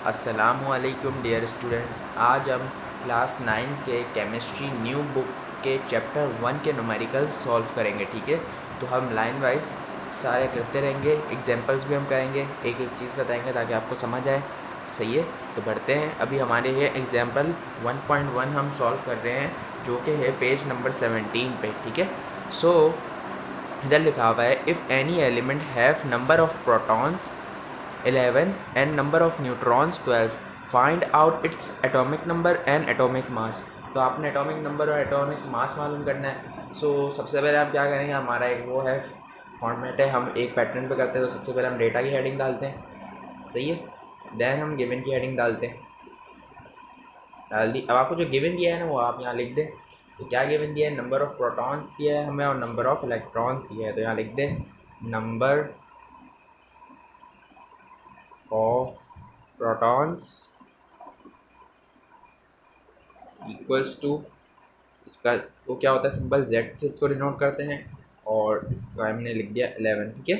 अस्सलामुअलैकुम dear students, आज हम क्लास 9 के केमिस्ट्री न्यू बुक के चैप्टर 1 के न्यूमेरिकल सॉल्व करेंगे। ठीक है, तो हम लाइन वाइज सारे करते रहेंगे, एग्जांपल्स भी हम करेंगे, एक एक चीज़ बताएंगे ताकि आपको समझ आए। सही है, तो बढ़ते हैं। अभी हमारे ये एग्जाम्पल 1.1 हम सॉल्व कर रहे हैं, जो कि है पेज नंबर 17 पे। ठीक है, सो इधर लिखा हुआ है, if any element have number of protons 11 and number of neutrons 12, find out its atomic number and atomic mass। तो आपने एटॉमिक नंबर और एटॉमिक मास मालूम करना है। सो सबसे पहले हम क्या करेंगे, हमारा एक वो है फॉर्मेट है, हम एक पैटर्न पे करते हैं। तो सबसे पहले हम डेटा की हेडिंग डालते हैं, सही है, देन हम गिवन की हेडिंग डालते हैं, डाल दी। अब आपको जो गिवन दिया है ना वो आप यहाँ लिख दें। तो क्या गिवन दिया है, नंबर ऑफ प्रोटॉन्स दिया है हमें और नंबर ऑफ इलेक्ट्रॉन्स दिया है। तो यहाँ लिख दें number of protons equals to, इसका वो क्या होता है, सिंपल जेड से इसको डिनोट करते हैं, और इसका हमने लिख दिया 11। ठीक है,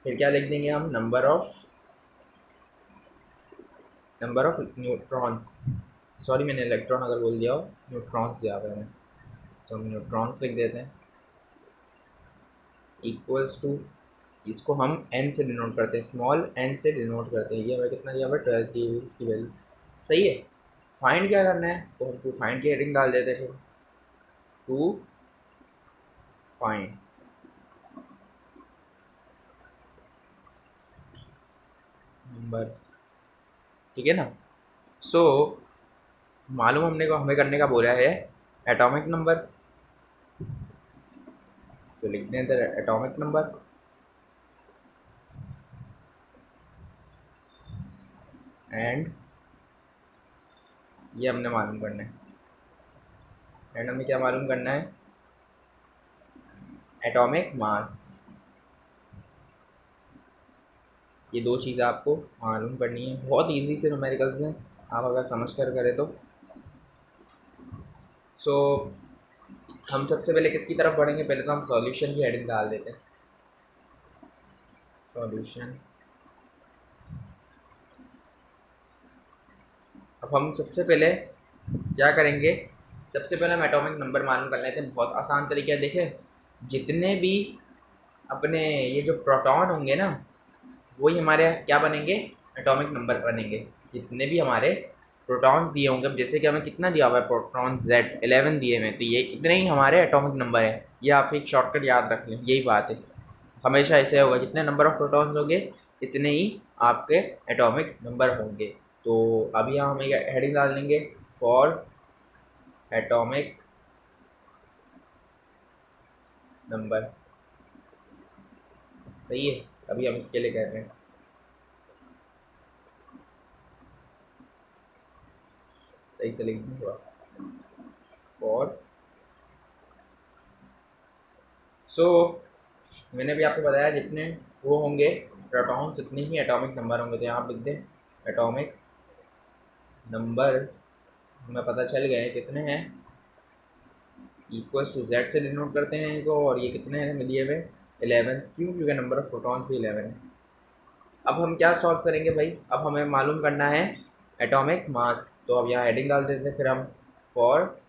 फिर क्या लिख देंगे हम, नंबर ऑफ न्यूट्रॉन्स, सॉरी मैंने इलेक्ट्रॉन अगर बोल दिया हो, न्यूट्रॉन्स दिया हुआ है, तो हम न्यूट्रॉन्स लिख देते हैं इक्वल्स टू, इसको हम एन से डिनोट करते हैं, स्मॉल एन से डिनोट करते हैं। ये हमें कितना दिया हुआ है, 12 दी हुई इसकी वैल्यू। सही है, फाइंड क्या करना है, तो हम टू फाइंड की हेडिंग डाल देते हैं, टू फाइंड नंबर। ठीक है ना, सो मालूम हमने को हमें करने का बोला है एटॉमिक नंबर। तो लिखते हैं इधर एटॉमिक नंबर एंड ये हमने मालूम करना है, एंड हमें क्या मालूम करना है, एटॉमिक मास। ये दो चीज़ें आपको मालूम करनी है, बहुत इजी से न्यूमेरिकल्स हैं, आप अगर समझ कर करें तो। सो हम सबसे पहले किसकी तरफ बढ़ेंगे, पहले तो हम सॉल्यूशन की हेडिंग डाल देते हैं, सॉल्यूशन। अब हम सबसे पहले क्या करेंगे, सबसे पहले हम एटॉमिक नंबर मालूम कर लेते हैं। बहुत आसान तरीका है, देखें जितने भी अपने ये जो प्रोटॉन होंगे ना, वही हमारे क्या बनेंगे, एटॉमिक नंबर बनेंगे। जितने भी हमारे प्रोटॉन्स दिए होंगे, अब जैसे कि हमें कितना दिया हुआ है, प्रोटॉन जेड 11 दिए हुए हैं, तो ये इतने ही हमारे एटॉमिक नंबर है। ये आप एक शॉर्टकट याद रख लें, यही बात है, हमेशा ऐसे होगा, जितने नंबर ऑफ प्रोटॉन्स होंगे इतने ही आपके एटॉमिक नंबर होंगे। तो अभी हम एक हेडिंग डाल देंगे, फॉर एटॉमिक नंबर। सही है, अभी हम इसके लिए कह रहे हैं, सही से लिख दूँगा, फॉर सो मैंने भी आपको बताया जितने वो होंगे प्रोटॉन्स उतने ही एटॉमिक नंबर होंगे। तो यहाँ आप लिख दें एटॉमिक नंबर, हमें पता चल गए कितने हैं, इक्वल्स टू जेड से डिनोट करते हैं इनको, और ये कितने हैं दिए हुए, 11। क्यों, क्योंकि नंबर ऑफ प्रोटॉन्स भी 11 है। अब हम क्या सॉल्व करेंगे भाई, अब हमें मालूम करना है एटॉमिक मास। तो अब यहाँ हेडिंग डाल देते हैं, फिर हम फॉर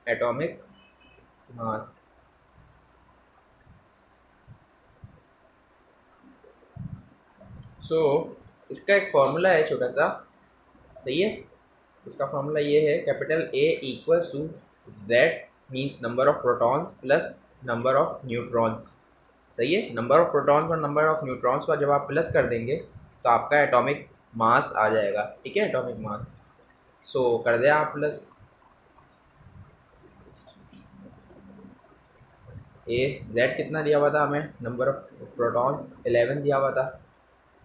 एटॉमिक मास। सो इसका एक फॉर्मूला है छोटा सा, सही है, इसका फॉर्मूला ये है, capital A equals to Z means number of protons plus number of neutrons. सही है, नंबर ऑफ प्रोटॉन्स और नंबर ऑफ न्यूट्रॉन्स का जब आप प्लस कर देंगे तो आपका एटॉमिक मास आ जाएगा। ठीक है, एटॉमिक मास। सो कर दें आप प्लस, ए जेड कितना दिया हुआ था हमें, नंबर ऑफ प्रोटॉन्स 11 दिया हुआ था,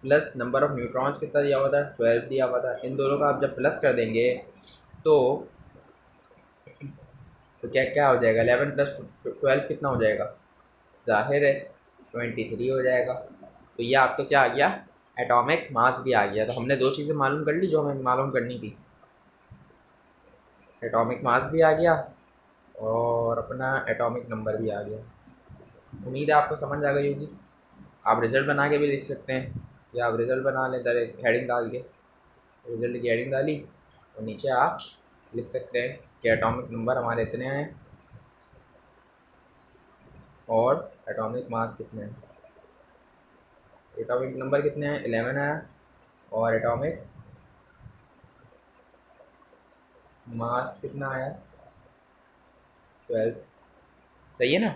प्लस नंबर ऑफ न्यूट्रॉन्स कितना दिया हुआ था, 12 दिया हुआ था। इन दोनों का आप जब प्लस कर देंगे तो क्या क्या हो जाएगा, 11 प्लस 12 कितना हो जाएगा, जाहिर है 23 हो जाएगा। तो ये आपको क्या आ गया, एटॉमिक मास भी आ गया। तो हमने दो चीज़ें मालूम कर ली जो हमें मालूम करनी थी, एटॉमिक मास भी आ गया और अपना एटॉमिक नंबर भी आ गया। उम्मीद है आपको समझ आ गई होगी, आप रिजल्ट बना के भी लिख सकते हैं। या आप रिजल्ट बना लें डायरेक्ट हेडिंग डाल के, रिजल्ट की हेडिंग डाली और नीचे आप लिख सकते हैं कि एटॉमिक नंबर हमारे इतने हैं और एटॉमिक मास कितने हैं। एटॉमिक नंबर कितने हैं, 11 है, और एटॉमिक मास कितना आया, 12। सही है ना।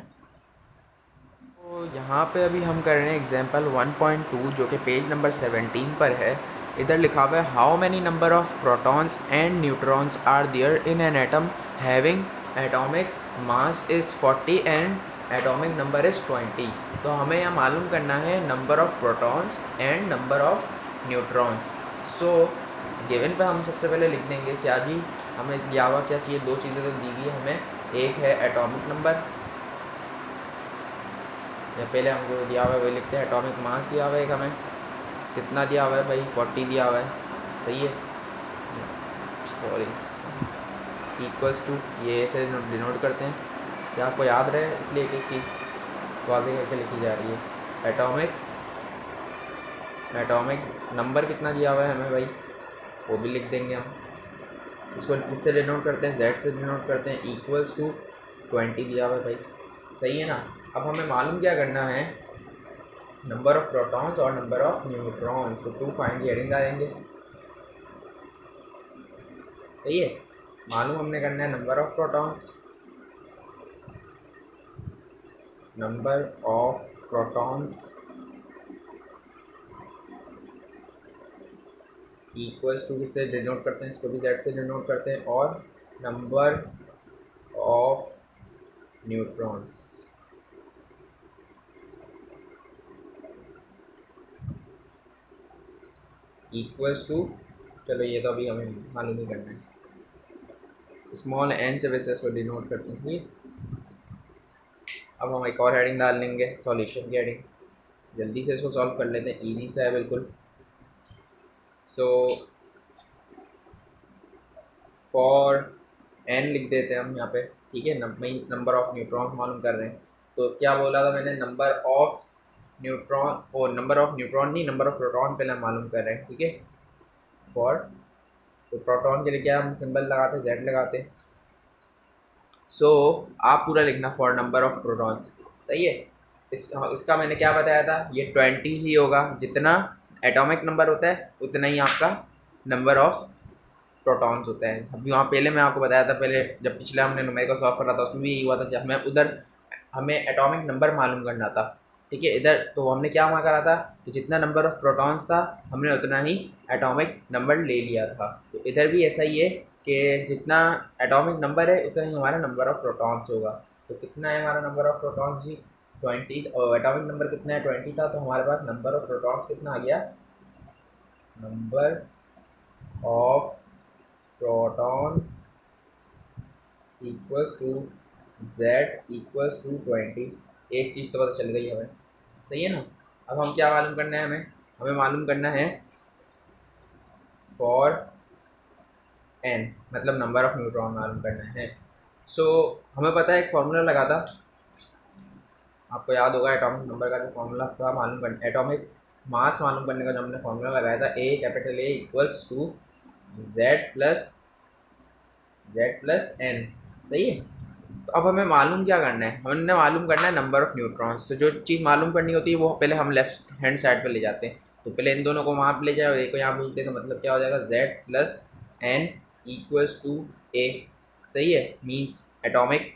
तो यहाँ पे अभी हम कर रहे हैं एग्जांपल 1.2 जो कि पेज नंबर 17 पर है। इधर लिखा हुआ है how many number of protons and neutrons are there in an atom having atomic mass is 40 and atomic number is 20। तो हमें यहाँ मालूम करना है number of protons and number of neutrons. So given पे हम सबसे पहले लिख देंगे क्या जी, हमें दिया हुआ क्या चाहिए, दो चीज़ें तो दी गई है हमें, एक है एटॉमिक नंबर, या पहले हम जो दिया हुआ है वही लिखते हैं, एटॉमिक मास दिया हुआ है एक हमें, कितना दिया हुआ है भाई, 40 दिया हुआ है, सही है, सॉरी, इक्वल्स टू, ये ऐसे डिनोट करते हैं कि आपको याद रहे, इसलिए एक एक चीज़ वाजे करके लिखी जा रही है। एटॉमिक नंबर कितना दिया हुआ है हमें भाई, वो भी लिख देंगे हम, इसको इससे डिनोट करते हैं, जेड से डिनोट करते हैं, इक्वल्स टू 20 दिया हुआ है भाई, सही है ना। अब हमें मालूम क्या करना है, नंबर ऑफ प्रोटॉन्स और नंबर ऑफ न्यूट्रॉन्स। तो 2 फाइंड की हेडिंग डालेंगे, सही है। मालूम हमने करना है number of protons, number of protons equals to, किससे डिनोट करते हैं, इसको भी जेड से डिनोट करते हैं, और number of neutrons equals to, चलो ये तो अभी हमें मालूम ही करना है, स्मॉल एन से वैसे इसको डिनोट करते हैं, ठीक। अब हम एक और हेडिंग डाल लेंगे, सॉल्यूशन की हेडिंग, जल्दी से इसको सॉल्व कर लेते हैं, ईजी सा है बिल्कुल। सो फॉर एन लिख देते हैं हम यहाँ पे, ठीक है, मीन्स नंबर ऑफ न्यूट्रॉन्स मालूम कर रहे हैं। तो क्या बोला था मैंने, नंबर ऑफ न्यूट्रॉन, और नंबर ऑफ न्यूट्रॉन नहीं, नंबर ऑफ प्रोटॉन पहले हम मालूम कर रहे हैं, ठीक है। फॉर, तो प्रोटॉन के लिए क्या हम सिंबल लगाते, जेड लगाते। सो आप पूरा लिखना फॉर नंबर ऑफ प्रोटॉन्स, सही है। इसका मैंने क्या बताया था, ये 20 ही होगा, जितना एटॉमिक नंबर होता है उतना ही आपका नंबर ऑफ प्रोटॉन्स होता है। अभी वहाँ पहले मैं आपको बताया था, पहले जब पिछले हमने न्यूमेरिकल सॉल्व करा था उसमें भी यही हुआ था, जब हमें उधर हमें एटॉमिक नंबर मालूम करना था, ठीक है। इधर तो हमने क्या वहाँ करा था कि जितना नंबर ऑफ प्रोटॉन्स था हमने उतना ही एटॉमिक नंबर ले लिया था। तो इधर भी ऐसा ही है कि जितना एटॉमिक नंबर है उतना ही हमारा नंबर ऑफ प्रोटॉन्स होगा। तो कितना है हमारा नंबर ऑफ प्रोटॉन्स जी, 20, और एटॉमिक नंबर कितना है, 20 था, तो हमारे पास नंबर ऑफ प्रोटॉन्स कितना आ गया, number of proton equals to Z equals to 20। एक चीज़ तो पता चल गई हमें, सही है ना। अब हम क्या मालूम करना है, हमें मालूम करना है फॉर एन, मतलब नंबर ऑफ न्यूट्रॉन मालूम करना है। सो हमें पता है एक फॉर्मूला लगा था, आपको याद होगा एटॉमिक नंबर का जो फॉर्मूला था मालूम करने, एटॉमिक मास मालूम करने का जो हमने फॉर्मूला लगाया था, a capital A equals to Z plus N, सही है। तो अब हमें मालूम क्या करना है, हमने मालूम करना है नंबर ऑफ न्यूट्रॉन्स। तो जो चीज़ मालूम करनी होती है वो पहले हम लेफ्ट हैंड साइड पर ले जाते हैं, तो पहले इन दोनों को वहाँ पर ले जाए और एक को यहाँ भेजते हैं, तो मतलब क्या हो जाएगा, Z plus N equals to A, सही है, मीन्स एटॉमिक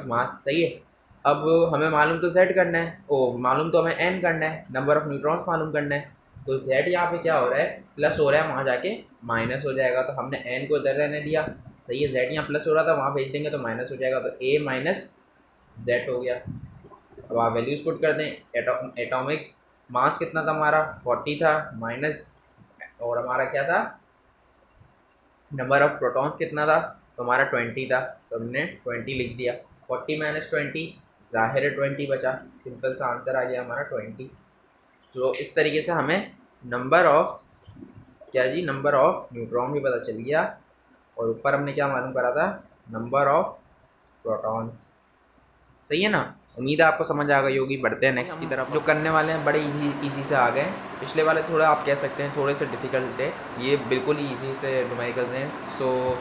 मास, सही है। अब हमें मालूम तो जेड करना है, ओ मालूम तो हमें एन करना है, नंबर ऑफ न्यूट्रॉन्स मालूम करना है। तो जेड यहाँ पे क्या हो रहा है, प्लस हो रहा है, वहाँ जाके माइनस हो जाएगा, तो हमने एन को इधर रहने दिया, सही है। जेड यहाँ प्लस हो रहा था, वहाँ भेज देंगे तो माइनस हो जाएगा, तो ए माइनस जेड हो गया। अब आप वैल्यूज पुट कर दें, एटॉमिक मास कितना था हमारा, 40 था, माइनस, और हमारा क्या था, नंबर ऑफ प्रोटॉन्स कितना था, तो हमारा 20 था, तो हमने 20 लिख दिया, 40 माइनस 20, ज़ाहिर है 20 बचा, सिंपल सा आंसर आ गया हमारा 20। तो इस तरीके से हमें नंबर ऑफ, क्या जी, नंबर ऑफ न्यूट्रॉन भी पता चल गया, और ऊपर हमने क्या मालूम करा था, नंबर ऑफ प्रोटॉन्स। सही है ना। उम्मीद है आपको समझ आ गई होगी। बढ़ते हैं नेक्स्ट की तरफ। जो करने वाले हैं बड़े इजी से आ गए हैं। पिछले वाले थोड़ा आप कह सकते हैं थोड़े से डिफ़िकल्ट है, ये बिल्कुल ही इजी से न्यूमेरिकल्स हैं। सो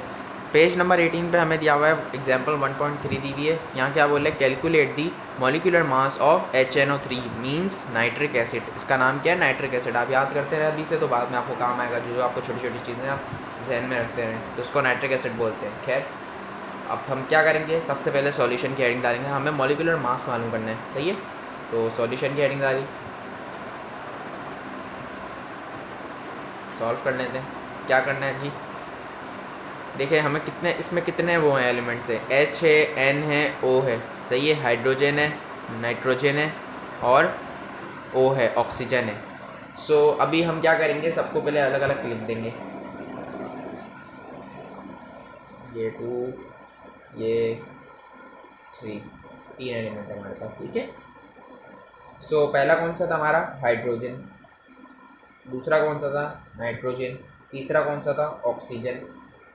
पेज नंबर 18 पे हमें दिया हुआ है एग्जांपल 1.3 दी हुई है। यहाँ क्या बोल रहे हैं, calculate the molecular mass of HNO3 means nitric acid. इसका नाम क्या है, नाइट्रिक एसिड। आप याद करते रहे अभी से, तो बाद में आपको काम आएगा। जो जो आपको छोटी छोटी चीज़ें आप जहन में रखते रहें, तो उसको नाइट्रिक एसिड बोलते हैं। खैर, अब हम क्या करेंगे, सबसे पहले सॉल्यूशन की हेडिंग डालेंगे। हमें मॉलिक्यूलर मास मालूम करना है, सही है। तो सॉल्यूशन की हेडिंग डाली, सॉल्व कर लेते हैं। क्या करना है जी, देखिए हमें कितने, इसमें कितने वो हैं एलिमेंट्स है, H है, N है, O है, सही है। हाइड्रोजन है, नाइट्रोजन है और O है, ऑक्सीजन है। सो अभी हम क्या करेंगे, सबको पहले अलग अलग लिख देंगे। ये 2, ये 3, 3 एलिमेंट है हमारे पास, ठीक है। सो पहला कौन सा था हमारा, हाइड्रोजन। दूसरा कौन सा था, नाइट्रोजन। तीसरा कौन सा था, ऑक्सीजन,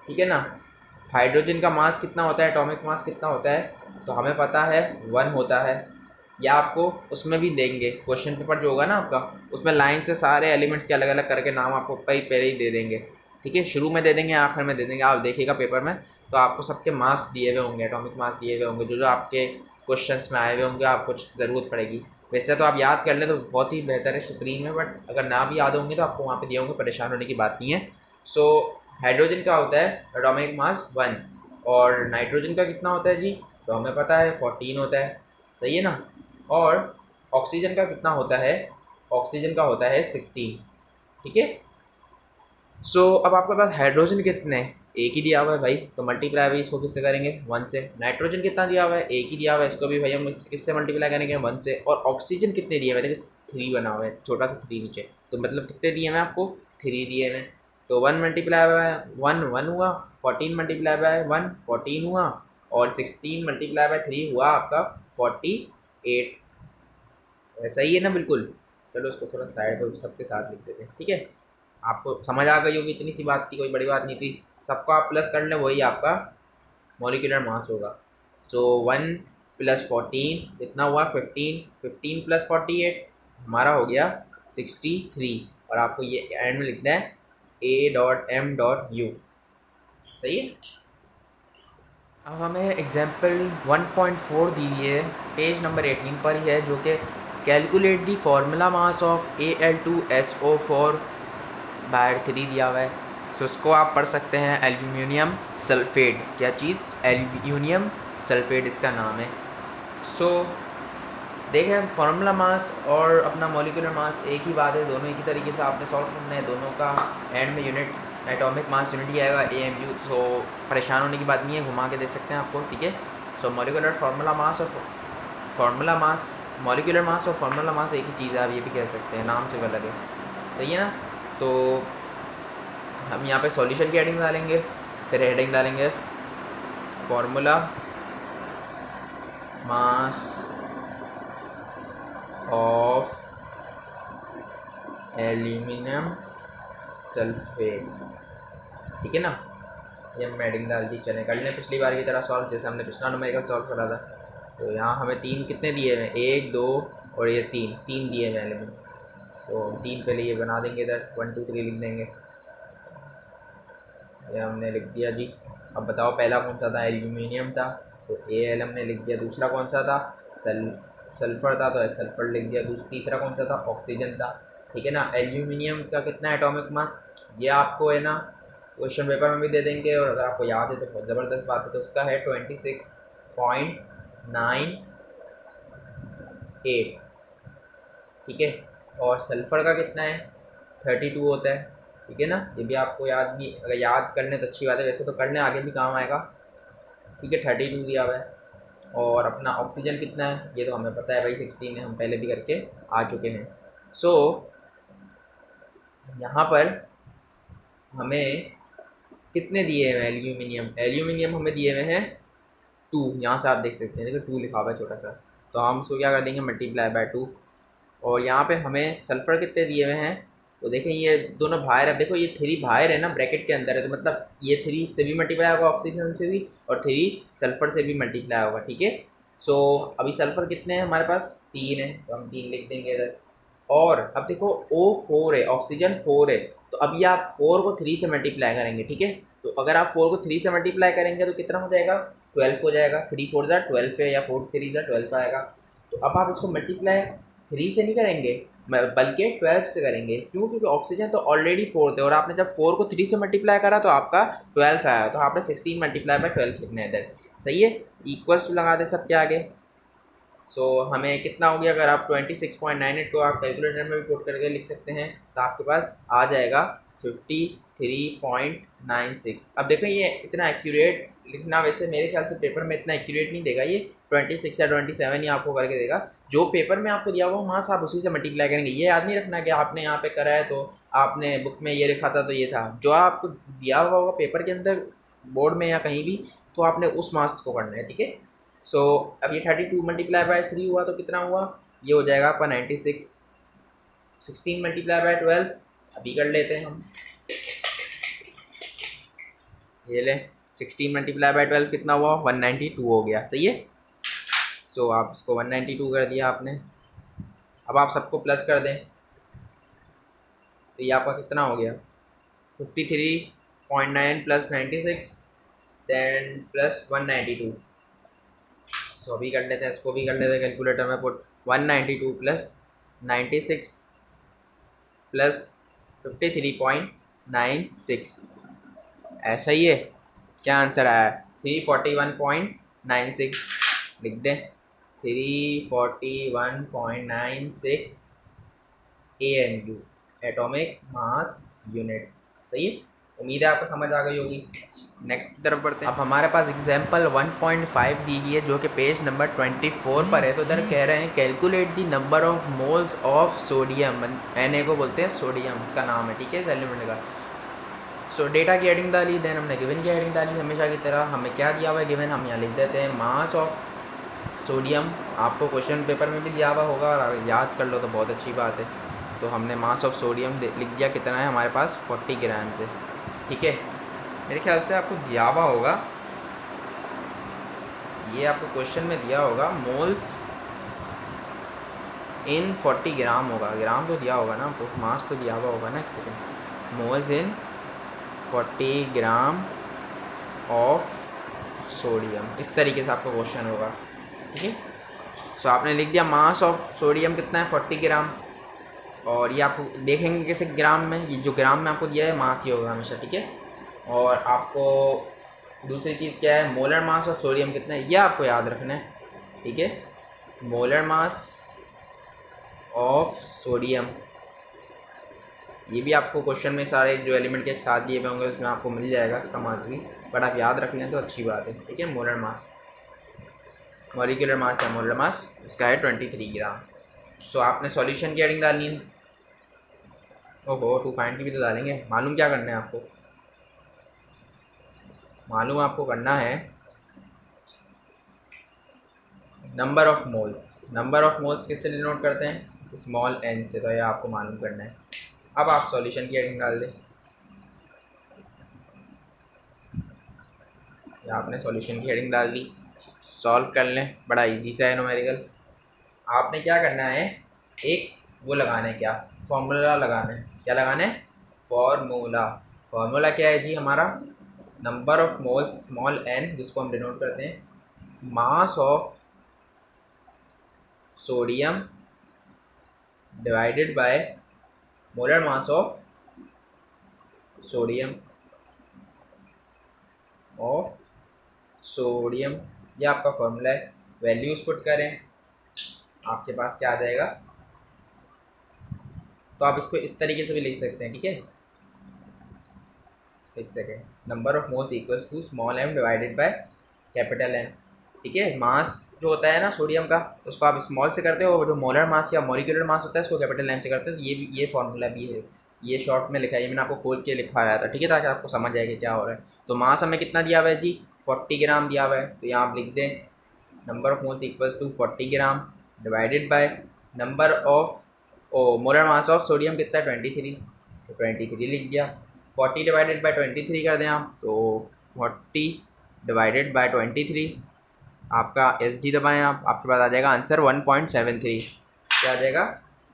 ठीक है ना। हाइड्रोजन का मास कितना होता है, एटॉमिक मास कितना होता है, तो हमें पता है 1 होता है। या आपको उसमें भी देंगे, क्वेश्चन पेपर जो होगा ना आपका, उसमें लाइन से सारे एलिमेंट्स के अलग अलग करके नाम आपको पहले ही दे देंगे, ठीक है। शुरू में दे देंगे, आखिर में दे देंगे, आप देखिएगा पेपर में। तो आपको सबके मास दिए हुए होंगे, एटॉमिक मास दिए हुए होंगे, जो जो आपके क्वेश्चंस में आए हुए होंगे, आपको ज़रूरत पड़ेगी। वैसे तो आप याद कर लें तो बहुत ही बेहतर है, सुप्रीम है, बट अगर ना भी याद होंगे तो आपको वहाँ पे दिए होंगे, परेशान होने की बात नहीं है। सो हाइड्रोजन का होता है एटॉमिक मास 1, और नाइट्रोजन का कितना होता है जी, तो हमें पता है 14 होता है, सही है ना। और ऑक्सीजन का कितना होता है, ऑक्सीजन का होता है 16, ठीक है। सो अब आपके पास हाइड्रोजन कितने हैं, एक ही दिया हुआ है भाई, तो मल्टीप्लाई भी इसको किससे करेंगे, 1 से। नाइट्रोजन कितना दिया हुआ है, एक ही दिया हुआ है, इसको भी भाई हम किससे मल्टीप्लाई करेंगे, 1 से। और ऑक्सीजन कितने दिए हुए हैं, देखिए 3 बना हुआ है, छोटा सा 3 नीचे, तो मतलब कितने दिए हैं आपको, 3 दिए हैं। तो 1 मल्टीप्लाई बाय 1 1 हुआ, 14 मल्टीप्लाई बाय 1 14 हुआ, और 16 मल्टीप्लाई बाय 3 हुआ आपका 48। सही है ना, बिल्कुल। चलो उसको थोड़ा साइड पर सबके साथ लिख देते हैं, ठीक है। आपको समझ आ गई होगी, इतनी सी बात थी, कोई बड़ी बात नहीं थी। सबको आप प्लस कर लें, वही आपका मॉलिक्यूलर मास होगा। सो 1 + 14 इतना हुआ 15, 15 + 48 हमारा हो गया 63। और आपको ये एंड में लिखना है A.M.U, सही है। अब हमें एग्जाम्पल 1.4 दी हुई है, पेज नंबर 18 पर ही है, जो कि calculate the formula mass of Al2SO4/3 दिया हुआ है। सो उसको आप पढ़ सकते हैं, एल्यूमिनियम सल्फेट। क्या चीज़, एल्यूमिनियम सल्फेट इसका नाम है। सो देखें, फार्मूला मास और अपना मॉलिक्यूलर मास एक ही बात है, दोनों एक ही तरीके से आपने सॉल्व करना है। दोनों का एंड में यूनिट, एटॉमिक मास यूनिट ही आएगा, AMU। सो परेशान होने की बात नहीं है, घुमा के दे सकते हैं आपको, ठीक है। सो मॉलिक्यूलर फार्मूला मास और फार्मूला मास, मॉलिक्यूलर मास और फार्मूला मास एक ही चीज़ है, आप ये भी कह सकते हैं, नाम से अलग है, सही है ना। तो हम यहाँ पे सॉल्यूशन की हेडिंग डालेंगे, फिर हेडिंग डालेंगे formula mass of aluminium sulphate, ठीक है ना। ये हम हेडिंग डाल दी, चलें कर लें पिछली बार की तरह सॉल्व, जैसे हमने पिछला न्यूमेरिकल सॉल्व करा था। तो यहाँ हमें 3 कितने दिए हुए हैं, 1 2 और ये 3 3 दिए हुए एलिमेंट। तो 3 पहले ये बना देंगे, इधर 1 2 3 लिख देंगे, ये हमने लिख दिया जी। अब बताओ पहला कौन सा था, एल्यूमिनियम था, तो Al हमने लिख दिया। दूसरा कौन सा था, सल्फर था, तो सल्फर लिख दिया। तीसरा कौन सा था, ऑक्सीजन था, ठीक है ना। एल्यूमिनियम का कितना एटॉमिक मास, ये आपको है ना क्वेश्चन पेपर में भी दे देंगे, और अगर आपको याद है तो बहुत ज़बरदस्त बात है, तो उसका है 26.98, ठीक है। और सल्फ़र का कितना है, 32 होता है, ठीक है ना। ये भी आपको याद भी, अगर याद करने तो अच्छी बात है, वैसे तो करने आगे भी काम आएगा, ठीक है। 32 दिया हुआ है। और अपना ऑक्सीजन कितना है, ये तो हमें पता है भाई 16 है, हम पहले भी करके आ चुके हैं। सो यहाँ पर हमें कितने दिए हुए हैं, एल्यूमिनियम, एल्यूमिनियम हमें दिए हुए हैं 2, यहाँ से आप देख सकते हैं, देखो 2 लिखा हुआ है छोटा सा, तो हम इसको क्या कर देंगे, मल्टीप्लाई बाय 2। और यहाँ पे हमें सल्फ़र कितने दिए हुए हैं, तो देखें ये दोनों बाहर है, देखो ये 3 बाहर है ना, ब्रैकेट के अंदर है, तो मतलब ये 3 से भी मल्टीप्लाई होगा ऑक्सीजन से भी, और 3 सल्फ़र से भी मल्टीप्लाई होगा, ठीक है। सो अभी सल्फर कितने हैं हमारे पास, 3 है, तो हम 3 लिख देंगे इधर। और अब देखो O4 है, ऑक्सीजन 4 है, तो अभी आप 4 को 3 से मल्टीप्लाई करेंगे, ठीक है। तो अगर आप 4 को 3 से मल्टीप्लाई करेंगे तो कितना हो जाएगा, 12 हो जाएगा। 3 4 जा 12 है, या 4 3 जा 12 आएगा। तो अब आप इसको मल्टीप्लाई 3 से नहीं करेंगे बल्कि 12 से करेंगे। क्यों, क्योंकि ऑक्सीजन तो ऑलरेडी 4 थे, और आपने जब 4 को 3 से मल्टीप्लाई करा तो आपका 12 आया, तो आपने 16 मल्टीप्लाई बाय 12 लिखना है इधर। सही है, इक्वल्स टू लगा दे सबके आगे। सो हमें कितना हो गया, अगर आप 26.98 को आप कैलकुलेटर में भी पुट करके लिख सकते हैं तो आपके पास आ जाएगा 53.96। अब देखो ये इतना एक्यूरेट लिखना वैसे मेरे ख्याल से पेपर में इतना एक्यूरेट नहीं देगा, ये 26 या 27 ही आपको करके देगा। जो पेपर में आपको दिया हुआ वहाँ से आप उसी से मल्टीप्लाई करेंगे। ये याद नहीं रखना कि आपने यहाँ पे करा है तो आपने बुक में ये लिखा था तो ये था। जो आपको दिया हुआ होगा पेपर के अंदर, बोर्ड में या कहीं भी, तो आपने उस मार्क्स को करना है, ठीक है। सो अब ये 32 मल्टीप्लाई बाय 3 हुआ तो कितना हुआ, ये हो जाएगा आपका 96। 16 मल्टीप्लाई बाय 12 अभी कर लेते हैं हम, ये ले 16 मल्टीप्लाई बाय 12 कितना हुआ, 192 हो गया। सही है, सो आप इसको 192 कर दिया आपने। अब आप सबको प्लस कर दें तो ये आपका कितना हो गया, 53.9 प्लस 96 देन प्लस 192। सो अभी कर लेते हैं, इसको भी कर लेते हैं कैलकुलेटर में पुट। 192 प्लस 96 प्लस 53.96, ऐसा ही है। क्या आंसर आया, 341.96 लिख दें। 341.96 AMU, एटॉमिक मास यूनिट। सही है, उम्मीद है आपको समझ आ गई होगी। नेक्स्ट की तरफ बढ़ते हैं। अब हमारे पास एग्जाम्पल 1.5 दी गई है जो कि पेज नंबर 24 पर है। तो इधर कह रहे हैं calculate the number of moles of sodium, Na को बोलते हैं सोडियम, इसका नाम है, ठीक है, इस एलिमेंट का। सो डेटा की हेडिंग डाली, देन हमने गिवन की हेडिंग डाली हमेशा की तरह। हमें क्या दिया हुआ है गिवन, हम यहाँ लिख देते हैं मास ऑफ सोडियम। आपको क्वेश्चन पेपर में भी दिया हुआ होगा और अगर याद कर लो तो बहुत अच्छी बात है। तो हमने मास ऑफ सोडियम लिख दिया, कितना है हमारे पास, 40 ग्राम से, ठीक है। मेरे ख्याल से आपको दिया हुआ होगा, ये आपको क्वेश्चन में दिया होगा मोल्स इन 40 ग्राम होगा, ग्राम तो दिया होगा ना आपको, मास तो दिया हुआ होगा ना, moles in 40 gram of sodium, इस तरीके से आपका क्वेश्चन होगा, ठीक है। सो आपने लिख दिया मास ऑफ सोडियम कितना है, 40 ग्राम। और ये आपको देखेंगे कैसे ग्राम में, ये जो ग्राम में आपको दिया है मास ही होगा हमेशा, ठीक है। और आपको दूसरी चीज़ क्या है, मोलर मास ऑफ सोडियम कितना है, ये आपको याद रखना है, ठीक है। मोलर मास ऑफ सोडियम, ये भी आपको क्वेश्चन में सारे जो एलिमेंट के साथ दिए हुए होंगे उसमें आपको मिल जाएगा इसका मास भी, बट आप याद रख लें तो अच्छी बात है, ठीक है। मोलर मास, मॉलिक्यूलर मास है मोलर मास, इसका है 23 ग्राम। सो आपने सॉल्यूशन की हेडिंग डालनी है। ओहो, टू फाइंड की भी तो डालेंगे। मालूम क्या करना है आपको, मालूम आपको करना है number of moles. Number of moles किससे डिनोट करते हैं, स्मॉल n से, तो ये आपको मालूम करना है। अब आप सॉल्यूशन की हेडिंग डाल दें, या आपने सॉल्यूशन की हेडिंग डाल दी, सॉल्व कर लें, बड़ा इजी सा है न्यूमेरिकल। आपने क्या करना है, एक वो लगाना है, क्या फॉर्मूला लगाना है, क्या लगाना है, फॉर्मूला। फॉर्मूला क्या है जी हमारा, number of moles small n, जिसको हम डिनोट करते हैं मास of sodium divided by molar mass of sodium ये आपका फॉर्मूला है। वैल्यूज पुट करें, आपके पास क्या आ जाएगा, तो आप इसको इस तरीके से भी लिख सकते हैं, ठीक है। एक second, number of moles equals to small m divided by capital M, ठीक है। मास जो होता है ना सोडियम का, उसको आप स्मॉल से करते हो, जो मोलर मास या मॉलिक्यूलर मास होता है उसको कैपिटल M से करते हैं। तो ये फॉर्मूला भी है, ये शॉर्ट में लिखा है, ये मैंने आपको खोल के लिखवाया था, ठीक है, ताकि आपको समझ आएगा क्या हो रहा है। तो मास हमें कितना दिया हुआ है जी, 40 ग्राम दिया हुआ है, तो यहाँ आप लिख दें number of moles equals to 40 gram divided by number of molar mass of sodium कितना है, 23, तो 23 लिख दिया। 40 डिवाइडेड बाय 23 कर दें आप, तो 40 डिवाइडेड बाय 23 आपका SD दबाएं आप, आपके पास आ जाएगा आंसर 1.73। क्या आ जाएगा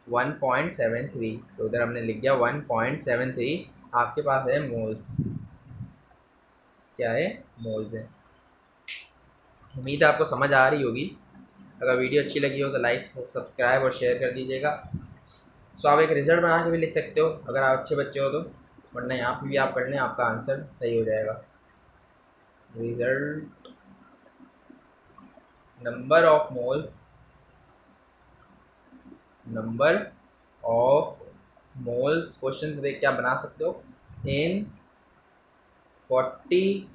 1.73। तो उधर हमने लिख दिया 1.73, आपके पास है मोल्स। क्या है मोल्स है। उम्मीद है आपको समझ आ रही होगी। अगर वीडियो अच्छी लगी हो तो लाइक सब्सक्राइब और शेयर कर दीजिएगा। सो आप एक रिजल्ट बना के भी लिख सकते हो अगर आप अच्छे बच्चे हो तो, वरना यहाँ पे भी आप कर लें, आपका आंसर सही हो जाएगा। Result number of moles, number of moles question देख के आप बना सकते हो इन 40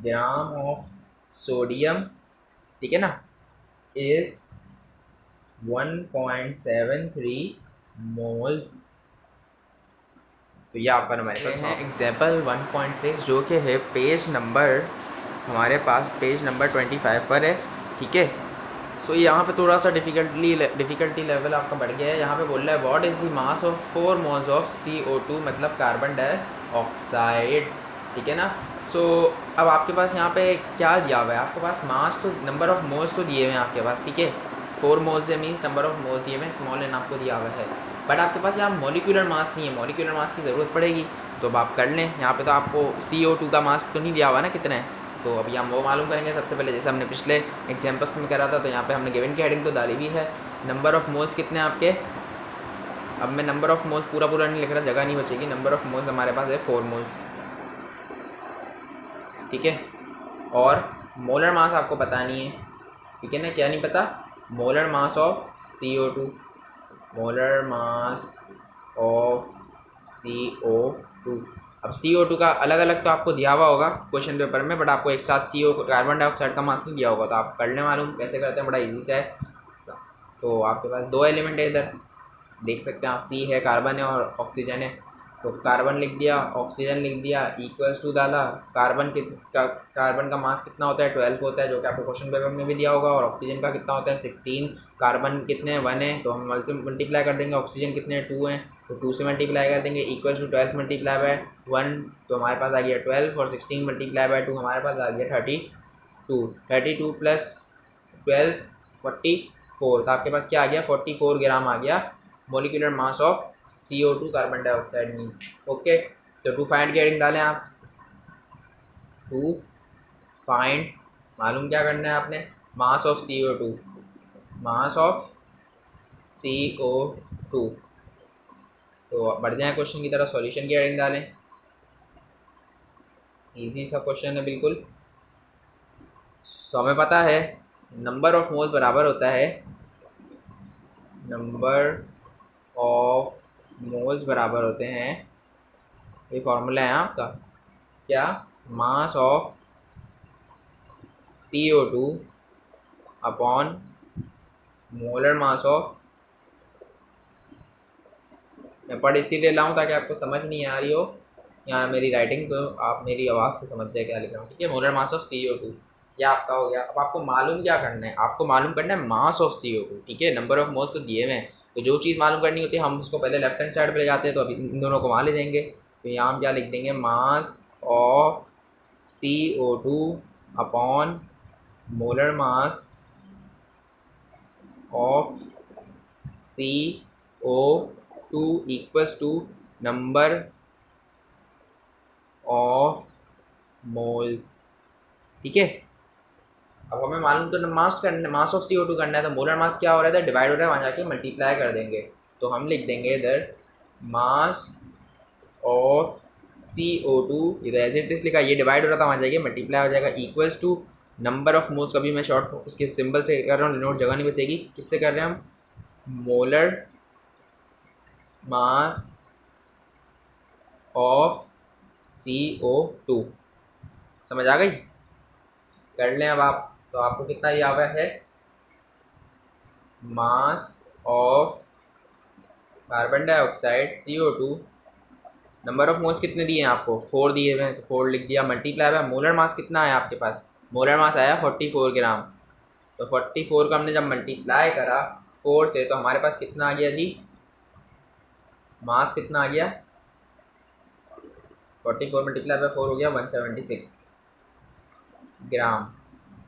ग्राम ऑफ सोडियम, ठीक है ना, इज 1.73 मोल्स। तो ये आपका हमारे पास है एग्जाम्पल 1.6 जो कि है पेज नंबर, हमारे पास पेज नंबर 25 पर है, ठीक है। सो यहाँ पे थोड़ा सा डिफ़िकल्टी लेवल आपका बढ़ गया है। यहाँ पे बोल रहा है what is the mass of 4 moles of CO2, मतलब कार्बन डाइऑक्साइड, ठीक है ना। सो अब आपके पास यहाँ पे क्या दिया हुआ है, आपके पास मास तो, नंबर ऑफ मोल्स तो दिए हुए हैं आपके पास, ठीक है। 4 मोल्स है मीन्स नंबर ऑफ मोल्स दिए हुए हैं, स्मॉल एन आपको दिया हुआ है, बट आपके पास यहाँ मॉलिक्यूलर मास नहीं है। मॉलिक्यूलर मास की ज़रूरत पड़ेगी, तो अब आप कर लें। यहाँ पे तो आपको CO2 का मास तो नहीं दिया हुआ ना कितना है, तो अभी हम वो मालूम करेंगे सबसे पहले। जैसे हमने पिछले एग्जाम्पल्स में करा था, तो यहाँ पे हमने गिवन की हेडिंग तो डाली भी है। नंबर ऑफ मोल्स कितने हैं आपके, अब मैं नंबर ऑफ मोल्स पूरा नहीं लिख रहा, जगह नहीं बचेगी। नंबर ऑफ मोल्स हमारे पास है 4 मोल्स, ठीक है। और मोलर मास आपको पता नहीं है, ठीक है ना। क्या नहीं पता, molar mass of CO2, molar mass of CO2। अब CO2 का अलग अलग तो आपको दिया हुआ होगा क्वेश्चन पेपर में, बट आपको एक साथ CO कार्बन डाइऑक्साइड का मास नहीं दिया होगा, तो आप करने मालूम कैसे करते हैं, बड़ा इजी सा है। तो आपके पास 2 एलिमेंट है इधर, देख सकते हैं आप, C है, कार्बन है और ऑक्सीजन है। तो कार्बन लिख दिया, ऑक्सीजन लिख दिया, इक्वल्स टू डाला। कार्बन का मास कितना होता है, 12 होता है, जो कि आपको क्वेश्चन पेपर में भी दिया होगा। और ऑक्सीजन का कितना होता है, 16। कार्बन कितने हैं, 1 है, तो हम मल्टीप्लाई कर देंगे। ऑक्सीजन कितने हैं, 2 हैं, तो 2 से मल्टीप्लाई कर देंगे। इक्वल्स टू 12 मल्टीप्लाई बाय 1, तो हमारे पास आ गया 12, और 16 मल्टीप्लाई बाय 2 हमारे पास आ गया 32। 32 प्लस 12 44, तो आपके पास क्या आ गया, 44 ग्राम आ गया molecular mass of CO2 carbon dioxide में। ओके, तो टू फाइंड की हेडिंग डालें आप, टू फाइंड, मालूम क्या करना है आपने, मास of CO2, mass of CO2। तो बढ़ जाए क्वेश्चन की तरफ, सॉल्यूशन की हेडिंग डालें। इजी सा क्वेश्चन है बिल्कुल। तो हमें पता है नंबर ऑफ मोल्स बराबर होता है, नंबर ऑफ मोल्स बराबर होते हैं, ये फॉर्मूला है आपका, क्या, मास of CO2 upon molar mass of, मैं पढ़ इसीलिए लाऊं ताकि आपको समझ नहीं आ रही हो यहाँ मेरी राइटिंग, तो आप मेरी आवाज़ से समझ जाए क्या लिख रहा हूँ, ठीक है। मोलर मास ऑफ CO2 यह आपका हो गया। अब आपको मालूम क्या करना है, आपको मालूम करना है मास ऑफ CO2, ठीक है। नंबर ऑफ मोल्स तो दिए हुए हैं, तो जो चीज़ मालूम करनी होती है हम उसको पहले लेफ्ट हैंड साइड पर ले जाते हैं, तो अभी इन दोनों को वहाँ ले जाएंगे। तो यहाँ हम क्या लिख देंगे, mass of CO2 upon molar mass of CO2 equals to number of moles, ठीक है। अब हमें मालूम तो मास करना, मास ऑफ CO2 करना है, तो मोलर मास क्या हो रहा है, डिवाइड हो रहा है, वहाँ जाके मल्टीप्लाई कर देंगे। तो हम लिख देंगे इधर मास ऑफ CO2, इधर एज इट इज लिखा, ये डिवाइड हो रहा था, वहाँ जाके मल्टीप्लाई हो जाएगा, equals to number of moles. कभी मैं शॉर्ट उसके सिंबल से कर रहा हूँ, नोट जगह नहीं बचेगी, किससे कर रहे हैं हम, मोलर मास ऑफ CO2। समझ आ गई, कर लें अब आप। तो आपको कितना दिया हुआ है, mass of carbon dioxide CO2, number of moles कितने दिए हैं आपको, 4 दिए हुए हैं, तो 4 लिख दिया, मल्टीप्लाई बाय मोलर मास कितना है आपके पास, मोलर मास आया 44 ग्राम। तो 44 को हमने जब मल्टीप्लाई करा 4 से, तो हमारे पास कितना आ गया जी, मास कितना आ गया, 44 मल्टीप्लाई बाय 4 हो गया 176 ग्राम।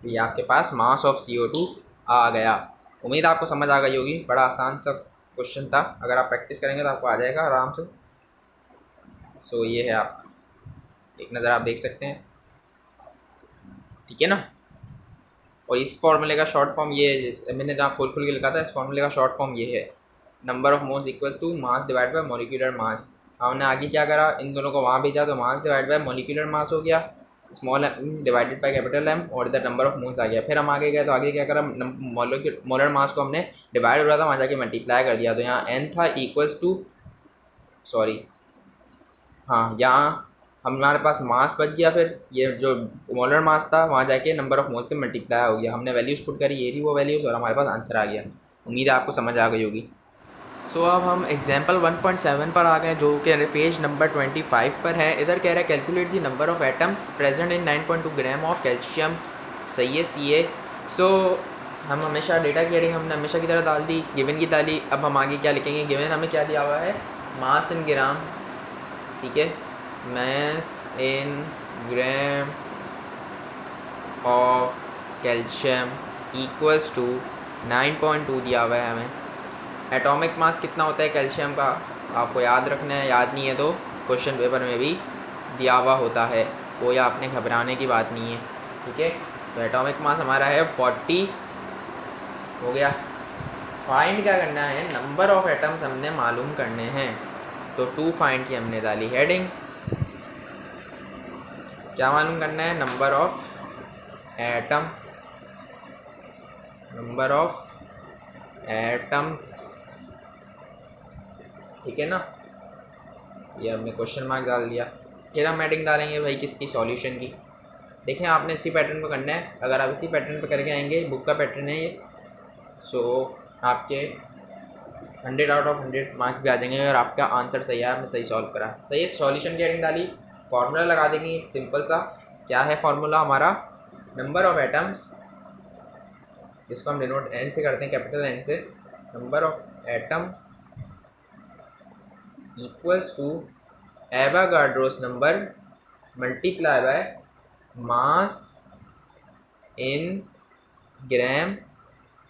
ये आपके पास मास ऑफ CO2 आ गया। उम्मीद आपको समझ आ गई होगी, बड़ा आसान सा क्वेश्चन था, अगर आप प्रैक्टिस करेंगे तो आपको आ जाएगा आराम से। सो ये है, आप एक नज़र आप देख सकते हैं, ठीक है ना। और इस फॉर्मूले का शॉर्ट फॉर्म ये है, मैंने जहाँ खोल खोल के लिखा था, इस फॉर्मूले का शॉर्ट फॉर्म ये है, number of moles equals to mass divide by molecular mass. हमने आगे क्या करा, इन दोनों को वहाँ भेजा तो mass divide by molecular mass हो गया, small M divided by capital M, और इधर नंबर ऑफ मोल्स आ गया। फिर हम आगे गए तो आगे क्या करा, मोलर मास को हमने डिवाइड हो रहा था वहाँ जाके मल्टीप्लाई कर दिया, तो यहाँ एन था इक्वल्स टू, सॉरी हाँ, यहाँ हमारे पास मास बच गया, फिर ये जो मोलर मास था वहाँ जाके नंबर ऑफ मोल से मल्टीप्लाई हो गया, हमने वैल्यूज़ पुट करी, ये थी वो वैल्यूज़, और हमारे पास आंसर आ गया। उम्मीद है आपको समझ आ गई होगी। सो अब हम एग्जाम्पल 1.7 पर आ गए, जो कि पेज नंबर 25 पर है। इधर कह रहा है calculate the number of atoms present in 9.2 gram of calcium, सही है CA। सो हम हमेशा डेटा की हेडिंग हमने हमेशा की तरह डाल दी, गिवन की डाली। अब हम आगे क्या लिखेंगे, गिवन हमें क्या दिया हुआ है, मास इन ग्राम, ठीक है, mass in gram of calcium equals to 9.2 दिया हुआ है हमें। एटॉमिक मास कितना होता है कैल्शियम का, आपको याद रखना है, याद नहीं है तो क्वेश्चन पेपर में भी दिया हुआ होता है, कोई आपने घबराने की बात नहीं है, ठीक है। तो एटॉमिक मास हमारा है 40 हो गया। फाइंड क्या करना है, नंबर ऑफ एटम्स हमने मालूम करने हैं, तो 2 फाइंड की हमने डाली हेडिंग। क्या मालूम करना है, number of atom, number of atoms, ठीक है ना। ये हमने क्वेश्चन मार्क डाल दिया। फिर हम हेडिंग डालेंगे भाई किसकी, सॉल्यूशन की। देखें आपने इसी पैटर्न पर करना है, अगर आप इसी पैटर्न पर करके आएंगे, बुक का पैटर्न है ये, सो आपके 100 आउट ऑफ 100 मार्क्स भी आ जाएंगे अगर आपका आंसर सही है, आपने सही सॉल्व करा। सही है, सॉल्यूशन की हेडिंग डाली, फार्मूला लगा देंगे एक सिंपल सा। क्या है फार्मूला हमारा, नंबर ऑफ एटम्स, जिसको हम डिनोट एन से करते हैं, कैपिटल एन से, number of atoms equals to Avogadro's number multiply by mass in gram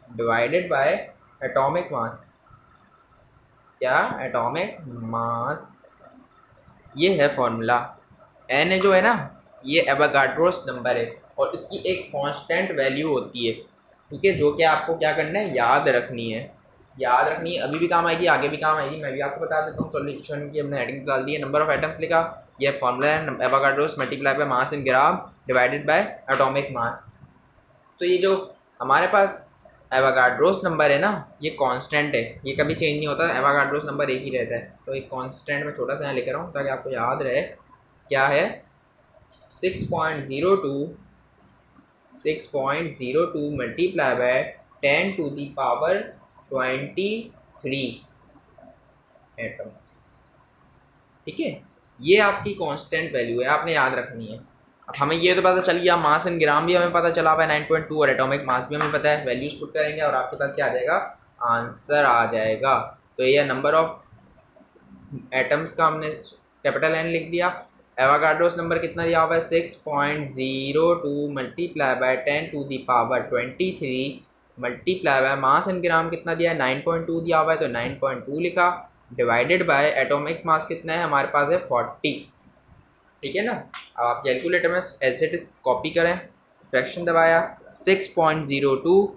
divided by atomic mass. क्या, एटॉमिक मास, ये है फॉर्मूला। एन जो है ना, ये एवोगाड्रोस नंबर है, और इसकी एक कांस्टेंट वैल्यू होती है, ठीक है, जो कि आपको क्या करना है, याद रखनी है। याद रखनी है, अभी भी काम आएगी, आगे भी काम आएगी। मैं भी आपको बता देता हूँ, सॉल्यूशन की हमने हेडिंग डाल दी है, नंबर ऑफ एटम्स लिखा, ये फॉर्मूला है Avogadro's multiply by mass in gram divided by atomic मास। तो ये जो हमारे पास एवोगाड्रोस नंबर है ना, ये कांस्टेंट है, ये कभी चेंज नहीं होता, एवोगाड्रोस नंबर एक ही रहता है। तो एक कांस्टेंट में छोटा सा यहाँ लिख रहा हूँ ताकि आपको याद रहे, क्या है, 6.02 multiply by 10 to the power 23 atoms, ठीक है। ये आपकी कांस्टेंट वैल्यू है, आपने याद रखनी है। अब हमें ये तो पता चल गया, मास इन ग्राम भी हमें पता चला हुआ है 9.2, और एटॉमिक मास भी हमें पता है। वैल्यूज पुट करेंगे और आपके पास क्या आ जाएगा, आंसर आ जाएगा। तो ये नंबर ऑफ एटम्स का हमने कैपिटल एन लिख दिया। एवोगाड्रोस नंबर कितना दिया हुआ है, 6.02 multiply by 10 to the power 23 multiply by mass in gram कितना दिया है, 9.2 दिया हुआ है, तो 9.2 लिखा, डिवाइडेड बाय एटॉमिक मास कितना है हमारे पास है 40, ठीक है ना। अब आप कैलकुलेटर में एज इट इज कॉपी करें, फ्रैक्शन दबाया, 6.02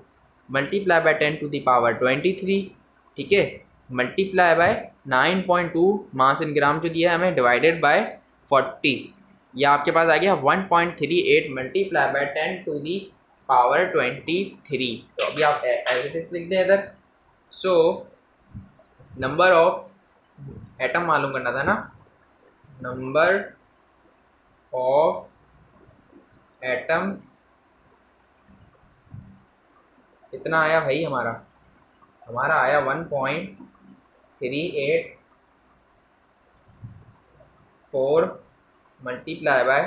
multiply by 10 to the power 23, ठीक है, मल्टीप्लाई बाय 9.2 मास इन ग्राम जो दिया है हमें, डिवाइडेड बाय 40, ये आपके पास आ गया 1.38 multiply by 10 to the power 23। तो अभी आप एज इट इज लिख दें इधर। सो नंबर ऑफ एटम मालूम करना था ना, नंबर ऑफ एटम्स कितना आया भाई, हमारा आया 1.384 मल्टीप्लाई बाय,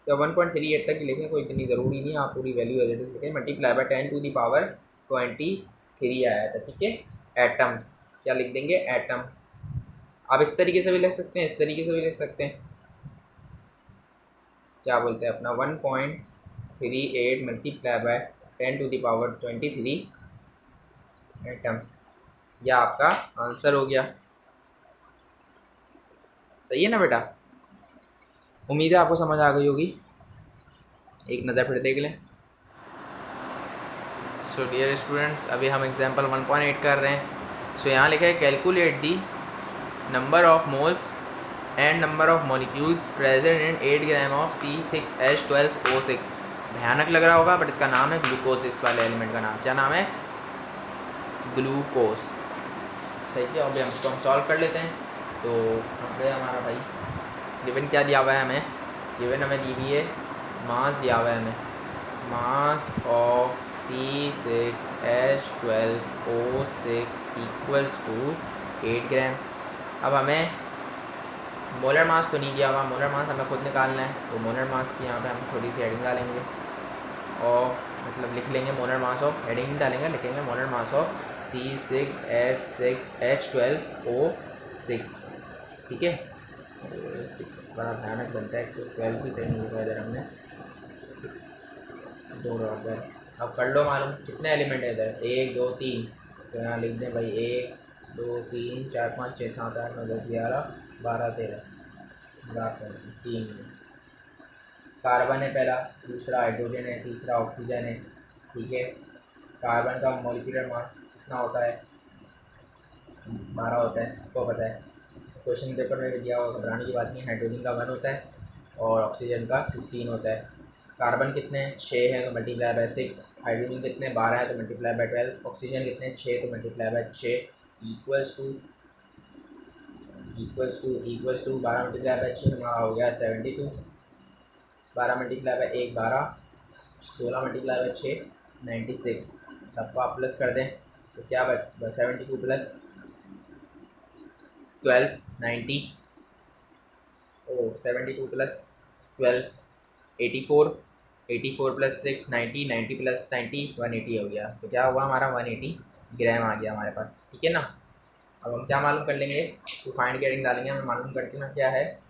या 1.38 तक ही लिखें, कोई इतनी ज़रूरी नहीं है, आप पूरी वैल्यू एज इट इज लिखें, multiply by 10 to the power 23 आया था, ठीक है। एटम्स क्या लिख देंगे, एटम्स। आप इस तरीके से भी लिख सकते हैं, इस तरीके से भी लिख सकते हैं, क्या बोलते हैं अपना 38 मल्टीप्लाई बाय 10⁻23 एटम्स। यह आपका आंसर हो गया। सही है ना बेटा? उम्मीद है आपको समझ आ गई होगी। एक नज़र फिर देख लें। सो डियर स्टूडेंट्स, अभी हम एग्जांपल 1.8 कर रहे हैं। सो यहाँ लिखा है calculate the number of moles and number of molecules present in 8 gram of C6H12O6। भयानक लग रहा होगा बट इसका नाम है ग्लूकोज। इस वाले एलिमेंट का नाम क्या नाम है? ग्लूकोज। सही है। अभी हम इसको सॉल्व कर लेते हैं। तो हम गए हमारा भाई, गिवन क्या दिया हुआ है हमें? गिवन हमें दी हुई है मास दिया हुआ है हमें, mass of C6H12O6 equals to 8 gram. अब हमें मोलर मास तो नहीं दिया हुआ, मोलर मास हमें खुद निकालना है। तो मोलर मास की यहाँ पे हम छोटी सी हेडिंग डालेंगे ऑफ, मतलब लिख लेंगे मोलर मास ऑफ, हेडिंग नहीं डालेंगे, लिखेंगे मोलर मास ऑफ C6H12O6। ठीक है। 6 बड़ा भयानक बनता है, तो 12 भी सही नहीं लिखा इधर हमने, 2 बराबर। अब कर लो मालूम कितने एलिमेंट है इधर, 1 2 3। तो यहाँ लिख दें भाई 1 2 3 4 5 6 7 8 9 10 11 12 13 3। कार्बन है पहला, दूसरा हाइड्रोजन है, तीसरा ऑक्सीजन है। ठीक है। कार्बन का मॉलिक्यूलर मास कितना होता है? 12 होता है, आपको पता है, क्वेश्चन पेपर में दिया हुआ, घबराने की बात नहीं। हाइड्रोजन का 1 होता है और ऑक्सीजन का 16 होता है। कार्बन कितने 6 है तो मल्टीप्लाई बाय 6। हाइड्रोजन कितने 12 है तो मल्टीप्लाई बाय 12। ऑक्सीजन कितने 6 तो multiply by 6। Equals to 12 multiply by 6 हमारा हो गया 72। 12 मल्टीप्लाई बाय 1 12, 16 मल्टीप्लाई बाय 6 96। सबको आप प्लस कर दें तो क्या बच 72 प्लस 12 90। ओ 72 प्लस 12 84। 84 प्लस 6 90। 90 प्लस 90 180 हो गया। तो क्या हुआ हमारा 180 ग्राम आ गया हमारे पास। ठीक है ना? अब हम क्या मालूम कर लेंगे? तो फाइंड की हेडिंग डालेंगे, हमें मालूम करके ना क्या है,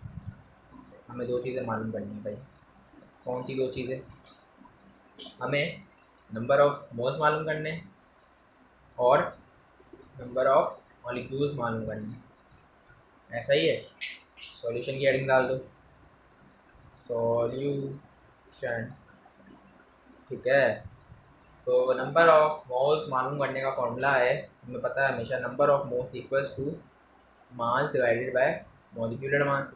हमें 2 चीज़ें मालूम करनी है भाई। कौन सी 2 चीज़ें? हमें नंबर ऑफ मोल्स मालूम करने और नंबर ऑफ मॉलिक्यूल्स मालूम करने। ऐसा ही है। सॉल्यूशन की हेडिंग डाल दो, सॉल्यूशन। ठीक है। तो नंबर ऑफ मोल्स मालूम करने का फॉर्मूला है, हमें पता है हमेशा, number of moles equals to mass divided by molecular mass.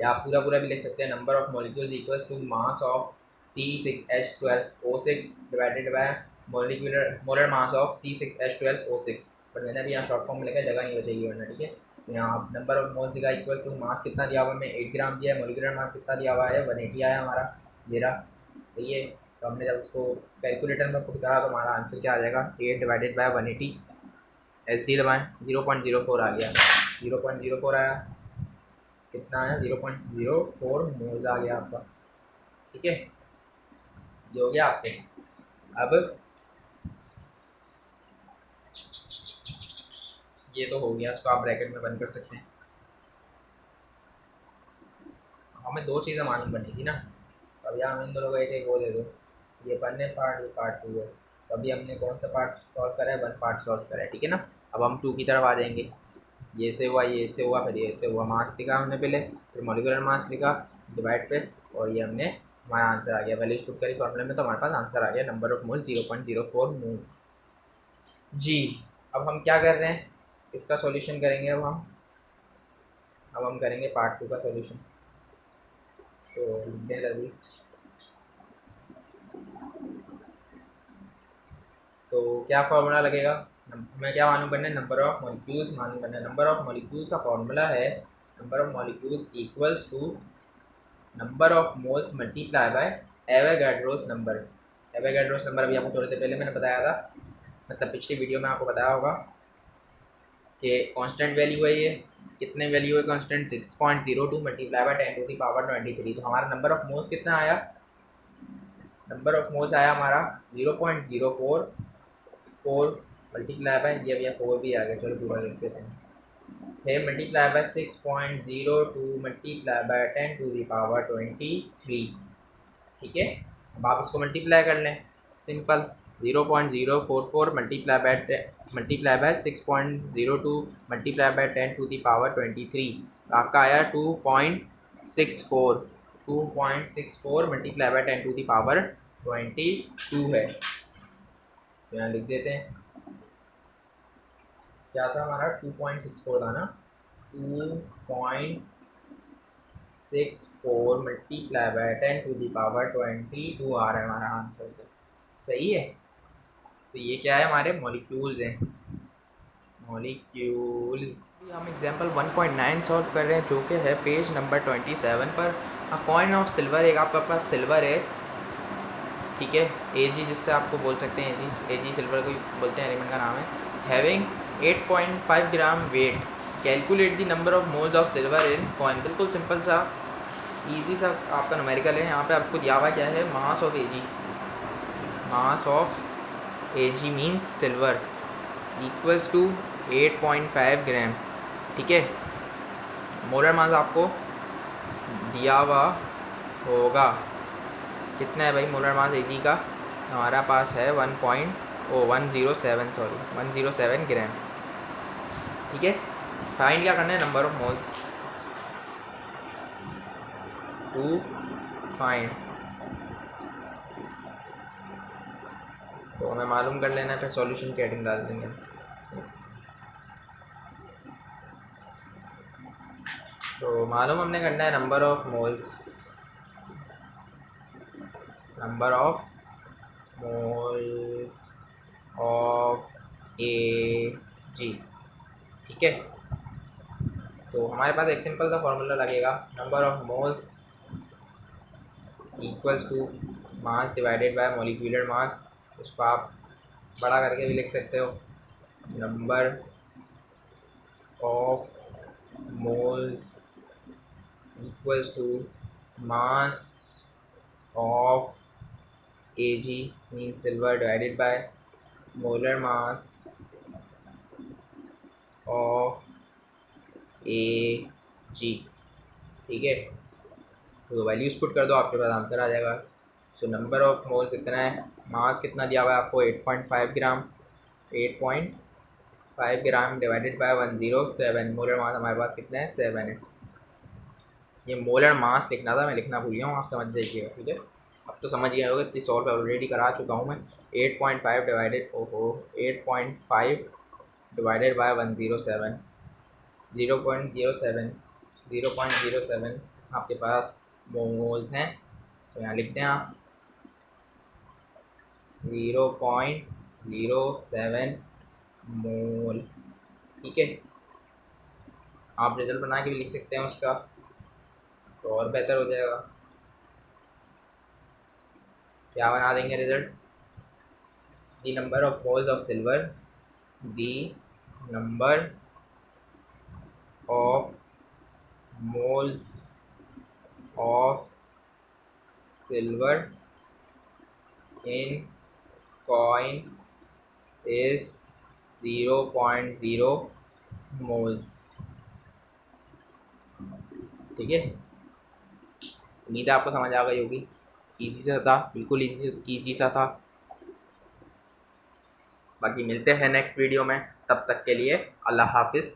या आप पूरा पूरा भी लिख सकते हैं, number of molecules equals to mass of C6H12O6 divided by molar mass of C6H12O6। पर मैंने अभी यहाँ शॉर्ट फॉर्म में लिखा, जगह नहीं बचेगी वरना। ठीक है। तो यहाँ नंबर ऑफ मोल्स दिखा इक्वल टू मास कितना दिया हुआ है, 8 ग्राम दिया है। मॉलिक्यूलर मास कितना दिया हुआ है, 180 आया हमारा मेरा। तो ये, तो हमने जब उसको कैलकुलेटर में पुट करा तो हमारा आंसर क्या आ जाएगा, 8 डिवाइडेड बाय 180। एस डी दबाएँ, 0.04 आ गया, 0.04 आया। कितना आया? 0.04 मोल्स आ गया आपका। ठीक है। ये हो गया आपके। अब ये तो हो गया, इसको आप ब्रैकेट में बंद कर सकते हैं। हमें 2 चीज़ें मालूम करनी थी ना, अब यहाँ हम इन दोनों को एक एक वो दे दो। ये 1 है पार्ट, ये पार्ट 2 है। तो अभी हमने कौन सा पार्ट सॉल्व करा है? 1 पार्ट सॉल्व करा है। ठीक है ना? अब हम 2 की तरफ आ जाएंगे। ये से हुआ, ये से हुआ, फिर ये से हुआ। मास लिखा हमने पहले, फिर मॉलिक्यूलर मास लिखा डिवाइड पे, और ये हमने हमारा आंसर आ गया। वैल्यूज पुट करी फॉर्मूले में तो हमारे पास आंसर आ गया, नंबर ऑफ मोल 0.04 मोल। जी। अब हम क्या कर रहे हैं, इसका सॉल्यूशन करेंगे। अब हम करेंगे पार्ट 2 का सॉल्यूशन। तो लिखते हैं अभी। तो क्या फार्मूला लगेगा? हमें क्या मालूम करना है? नंबर ऑफ मॉलिक्यूल्स मालूम करना है। नंबर ऑफ मॉलिक्यूल्स का फार्मूला है, number of molecules equals to number of moles multiply by Avogadro's number. Avogadro's number अभी आपको थोड़ी देर पहले मैंने बताया था, मतलब पिछली वीडियो में आपको बताया होगा कि कांस्टेंट वैल्यू है ये। कितने वैल्यू है कांस्टेंट? 6.02 multiply bye 10⁻23। तो हमारा नंबर ऑफ मोल्स कितना आया? नंबर ऑफ मोल्स आया हमारा 0.044 मल्टीप्लाई बाय, ये भैया 4 भी आ गया, चलो पूरा लिख देते हैं। फिर मल्टीप्लाई बाय 6.02 मल्टीप्लाई बाय 10⁻23। ठीक है। अब आप इसको मल्टीप्लाई कर लें, simple 0.044 multiply by 6.02 multiply by 10 to the power 23, आपका आया 2.64 multiply by 10 to the power 22 है। तो यहाँ लिख देते हैं, क्या था हमारा 2.64 था ना, 2.64 multiply by 10 to the power 22 आ रहा है हमारा आंसर। तो सही है। तो ये क्या है, हमारे मॉलिक्यूल्स हैं, मॉलिक्यूल्स। हम एग्जांपल 1.9 सॉल्व कर रहे हैं, जो कि है पेज नंबर 27 पर। अ कॉइन ऑफ सिल्वर, एक आपके पास सिल्वर है, ठीक है, एजी जिससे आपको बोल सकते हैं, एजी सिल्वर को बोलते हैं, एलिमेंट का नाम है। Having 8.5 gram weight, calculate the number of moles of silver in coin. बिल्कुल सिंपल सा इजी सा आपका न्यूमेरिकल है। यहाँ पे आपको दिया हुआ क्या है, mass of AG, mass of AG means silver equals to 8.5 gram, ठीक है। मोलर मास आपको दिया हुआ होगा, कितना है भाई मोलर मास एजी का, हमारा पास है 107 ग्राम, ठीक है। फाइंड क्या करना है, number of moles to find, तो हमें मालूम कर लेना है, फिर सॉल्यूशन की हेडिंग डाल देंगे। तो मालूम हमने करना है number of moles, number of moles of AG, ठीक है। तो हमारे पास एक सिंपल सा फॉर्मूला लगेगा, number of moles equals to mass divided by molecular mass. उसको आप बड़ा करके भी लिख सकते हो, number of moles equals to mass of AG means silver divided by molar mass of AG, ठीक है। तो वैल्यूज पुट कर दो, आपके पास आंसर आ जाएगा। सो नंबर ऑफ मोल्स कितना है, मास कितना दिया हुआ है आपको 8.5 ग्राम, 8.5 ग्राम डिवाइडेड बाय 107, मोलर मास हमारे पास कितना है 7 है। ये मोलर मास लिखना था, मैं लिखना भूल गया हूँ, आप समझ जाइएगा, ठीक है। अब तो समझ गया होगा, इतनी सॉल्व ऑलरेडी करा चुका हूँ मैं। 8.5 डिवाइडेड 8.5 डिवाइडेड बाय 107, 0.07 आपके पास मोल्स हैं। तो यहाँ लिखते हैं आप 0.07 मोल, ठीक है। आप रिजल्ट बना के भी लिख सकते हैं उसका, तो और बेहतर हो जाएगा। क्या बना देंगे result, the number of moles of silver, the number of moles of silver in coin is 0.0 moles, ठीक है। उम्मीद है आपको समझ आ गई होगी, इजी सा था, बिल्कुल इजी सा था। बाकी मिलते हैं नेक्स्ट वीडियो में, तब तक के लिए अल्लाह हाफिज़।